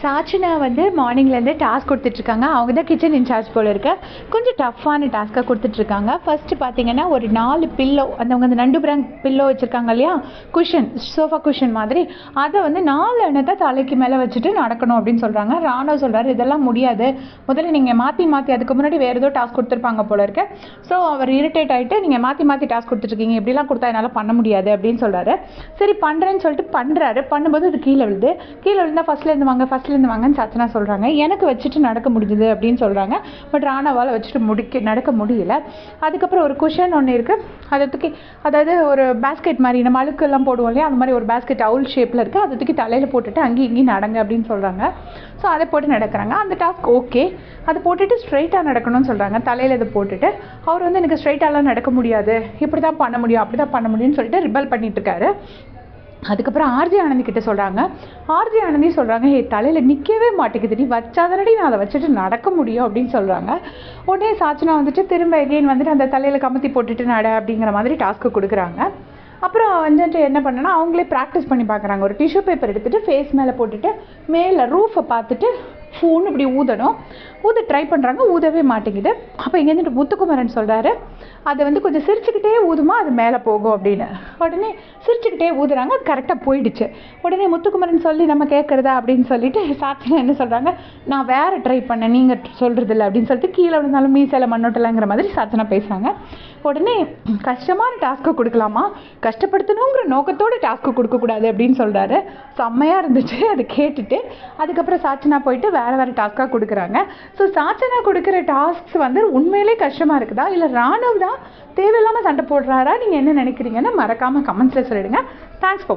சாட்சினா வந்து மார்னிங்லேருந்து டாஸ்க் கொடுத்துட்ருக்காங்க. அவங்க தான் கிச்சன் இன்சார்ஜ் போல இருக்கு. கொஞ்சம் டஃப்பான டாஸ்க்காக கொடுத்துட்ருக்காங்க. ஃபஸ்ட்டு பார்த்தீங்கன்னா ஒரு 4 பில்லோ அந்த நண்டு பிராண்ட் பில்லோ வச்சுருக்காங்க இல்லையா, குஷன், சோஃபா குஷன் மாதிரி, அதை வந்து 4 அணத்தை தலைக்கு மேலே வச்சுட்டு நடக்கணும் அப்படின்னு சொல்கிறாங்க. ராணவ் சொல்கிறார் இதெல்லாம் முடியாது, முதல்ல நீங்கள் மாற்றி அதுக்கு முன்னாடி வேறு ஏதோ டாஸ்க் கொடுத்துருப்பாங்க போல இருக்கு. ஸோ அவர் இரிட்டேட் ஆகிட்டு நீங்கள் மாற்றி டாஸ்க் கொடுத்துட்ருக்கீங்க, இப்படிலாம் கொடுத்தா என்னால் பண்ண முடியாது அப்படின்னு சொல்கிறாரு. சரி பண்ணுறேன்னு சொல்லிட்டு பண்ணுறாரு. பண்ணும்போது அது கீழே விழுந்தால் ஃபஸ்ட்லேருந்து வாங்கன்னு சாச்சனா சொல்கிறாங்க. எனக்கு வச்சுட்டு நடக்க முடிஞ்சுது அப்படின்னு சொல்கிறாங்க. பட் ராணாவால் வச்சுட்டு நடக்க முடியல. அதுக்கப்புறம் ஒரு குஷன் ஒன்று இருக்குது, அதை தூக்கி, அதாவது ஒரு பேஸ்கெட் மாதிரி நம்ம அழுக்கெல்லாம் போடுவோம் இல்லையா, அந்த மாதிரி ஒரு பேஸ்கெட் அவுல் ஷேப்பில் இருக்குது, அதை தூக்கி தலையில் போட்டுட்டு அங்கேயும் இங்கேயும் நடங்க அப்படின்னு சொல்கிறாங்க. ஸோ அதை போட்டு நடக்கிறாங்க. அந்த டாஸ்க் ஓகே. அதை போட்டுட்டு ஸ்ட்ரைட்டாக நடக்கணும்னு சொல்கிறாங்க. தலையில் இதை போட்டுட்டு அவர் வந்து எனக்கு ஸ்ட்ரைட்டாலாம் நடக்க முடியாது, இப்படி தான் பண்ண முடியும், அப்படி தான் பண்ண முடியும்னு சொல்லிட்டு ரிபல் பண்ணிட்டுருக்காரு. அதுக்கப்புறம் ஆர்ஜி ஆனந்தி கிட்ட சொல்கிறாங்க. ஆர்ஜி ஆனந்தி சொல்கிறாங்க, தலையில் நிற்கவே மாட்டேங்குது, நீ வச்சாதானடி நான் அதை வச்சுட்டு நடக்க முடியும் அப்படின்னு சொல்கிறாங்க. உடனே சாச்சனா வந்துட்டு திரும்ப எகெயின் வந்துட்டு அந்த தலையில் கமுத்தி போட்டுட்டு நட அப்படிங்கிற மாதிரி டாஸ்க்கு கொடுக்குறாங்க. அப்புறம் வந்துட்டு என்ன பண்ணனா, அவங்களே ப்ராக்டிஸ் பண்ணி பார்க்குறாங்க. ஒரு டிஷ்யூ பேப்பர் எடுத்துகிட்டு ஃபேஸ் மேலே போட்டுட்டு மேலே ரூஃபை பார்த்துட்டு ஃபோன் இப்படி ஊத ட்ரை பண்ணுறாங்க, ஊதவே மாட்டேங்குது. அப்போ இங்கேருந்து முத்துக்குமரன் சொல்கிறாரு, அதை வந்து கொஞ்சம் சிரிச்சுக்கிட்டே ஊதுமா அது மேலே போகும் அப்படின்னு. உடனே சிரிச்சுக்கிட்டே ஊதுறாங்க, அது கரெக்டாக போயிடுச்சு. உடனே முத்துக்குமரன் சொல்லி நம்ம கேட்குறதா அப்படின்னு சொல்லிட்டு சாட்சினா என்ன சொல்கிறாங்க, நான் வேறு ட்ரை பண்ணேன், நீங்கள் சொல்கிறதில்ல அப்படின்னு சொல்லிட்டு கீழே விழுந்தாலும் மீசையில் மண்ணோட்டலாங்கிற மாதிரி சாட்சினா பேசுகிறாங்க. உடனே கஷ்டமான டாஸ்க்கை கொடுக்கலாமா, கஷ்டப்படுத்தணுங்கிற நோக்கத்தோடு டாஸ்க்கு கொடுக்கக்கூடாது அப்படின்னு சொல்கிறாரு. செம்மையாக இருந்துச்சு அதை கேட்டுட்டு. அதுக்கப்புறம் சாட்சினா போயிட்டு வேறு டாஸ்க்காக கொடுக்குறாங்க. ஸோ சாட்சினா கொடுக்குற டாஸ்க்ஸ் வந்து உண்மையிலே கஷ்டமாக இருக்குதா, இல்லை ராணுவ தான் தேவையில்லாமல் சண்டை போடுறாரா, நீங்கள் என்ன நினைக்கிறீங்கன்னு மறக்காமல் கமெண்ட்ஸில் சொல்லிடுங்க. Thanks for